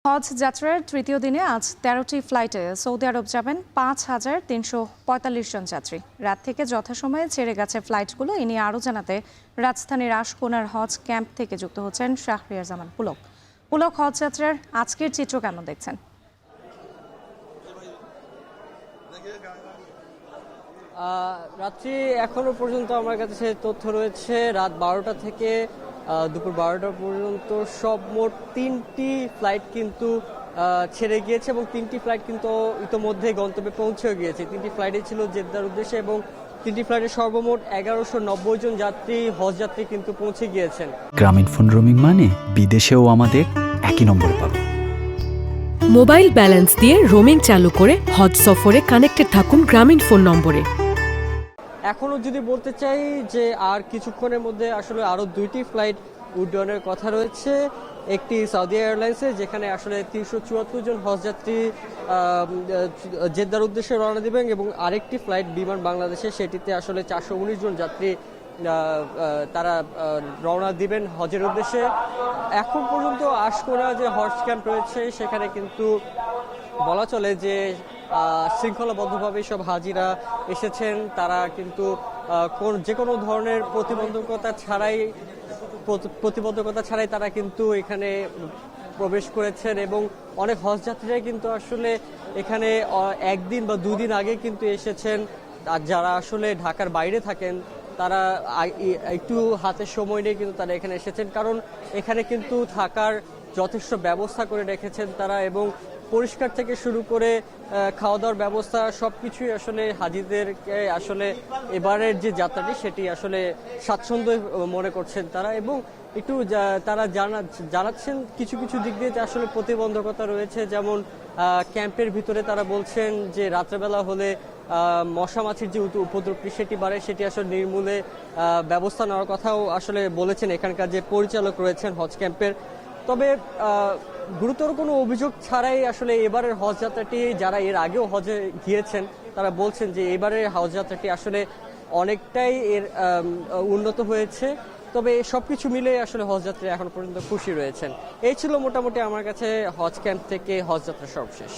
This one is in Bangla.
হজ যাত্রার তৃতীয় দিনে আজ ১৩টি ফ্লাইটে সৌদি আরব যাবেন ৫,৩৪৫ জন যাত্রী। রাত থেকে যথাসময়ে ছেড়ে গেছে ফ্লাইটগুলো। এ নিয়ে আরও জানাতে রাজধানীর আশকোনার হজ ক্যাম্প থেকে যুক্ত হচ্ছেন শাহরিয়ার জামান পুলক। পুলক, হজ যাত্রার আজকের চিত্র কেমন দেখছেন? রাত্রি এখনো পর্যন্ত আমার কাছে তথ্য রয়েছে রাত ১২টা থেকে দুপুর ১২টা পর্যন্ত সব মোট ৩টি ফ্লাইট কিন্তু ছেড়ে গিয়েছে এবং ৩টি ফ্লাইট কিন্তু ইতোমধ্যে গন্তব্যে পৌঁছেও গিয়েছে। ৩টি ফ্লাইটে ছিল জেদ্দার উদ্দেশ্যে এবং ৩টি ফ্লাইটে সর্বমোট ১১৯০ জন যাত্রী হজ যাত্রী কিন্তু পৌঁছে গিয়েছেন। গ্রামীণ ফোন রোমিং মানে বিদেশেও আমাদের একই নম্বরে পাবে। মোবাইল ব্যালেন্স দিয়ে রোমিং চালু করে হজ সফরে কানেক্টেড থাকুন গ্রামীণ ফোন নম্বরে। এখনো যদি বলতে চাই যে আর কিছুক্ষণের মধ্যে আসলে আরো ২টি ফ্লাইট উড্ডয়নের কথা রয়েছে। একটি সৌদি এয়ারলাইন্সে, যেখানে আসলে ৩৭৪ জন হজযাত্রী জেদ্দার উদ্দেশ্যে রওনা দিবেন, এবং আরেকটি ফ্লাইট বিমান বাংলাদেশে, সেটিতে আসলে ৪১৯ জন যাত্রী তারা রওনা দিবেন হজের উদ্দেশ্যে। এখন পর্যন্ত আশকোনা যে হজ ক্যাম্প রয়েছে সেখানে কিন্তু বলা চলে যে শৃঙ্খলাবদ্ধভাবে সব হাজিরা এসেছেন। তারা কিন্তু যে কোনো ধরনের প্রতিবন্ধকতা ছাড়াই তারা কিন্তু এখানে প্রবেশ করেছেন, এবং অনেক হজ যাত্রীরাই কিন্তু আসলে এখানে একদিন বা দুদিন আগে কিন্তু এসেছেন। আর যারা আসলে ঢাকার বাইরে থাকেন তারা একটু হাতে সময় নিয়ে কিন্তু তারা এখানে এসেছেন, কারণ এখানে কিন্তু থাকার যথেষ্ট ব্যবস্থা করে রেখেছেন তারা, এবং পরিষ্কার থেকে শুরু করে খাওয়া দাওয়ার ব্যবস্থা সবকিছুই আসলে হাজিদেরকে আসলে এবারের যে যাত্রাটি সেটি আসলে স্বাচ্ছন্দ্য মনে করছেন তারা, এবং একটু তারা জানাচ্ছেন কিছু কিছু দিক দিয়ে যে আসলে প্রতিবন্ধকতা রয়েছে। যেমন ক্যাম্পের ভিতরে তারা বলছেন যে রাত্রেবেলা হলে মশা মাছির যে উপদ্রবটি সেটি বাড়ে, সেটি আসলে নির্মূলে ব্যবস্থা নেওয়ার কথাও আসলে বলেছেন এখানকার যে পরিচালক রয়েছেন হজ ক্যাম্পের। তবে গুরুতর কোনো অভিযোগ ছাড়াই আসলে এবারের হজ যাত্রাটি, যারা এর আগেও হজে গিয়েছেন তারা বলছেন যে এবারের হজ যাত্রাটি আসলে অনেকটাই এর উন্নত হয়েছে। তবে সবকিছু মিলে আসলে হজ যাত্রী এখন পর্যন্ত খুশি রয়েছেন। এই ছিল মোটামুটি আমার কাছে হজ ক্যাম্প থেকে হজ যাত্রা সর্বশেষ।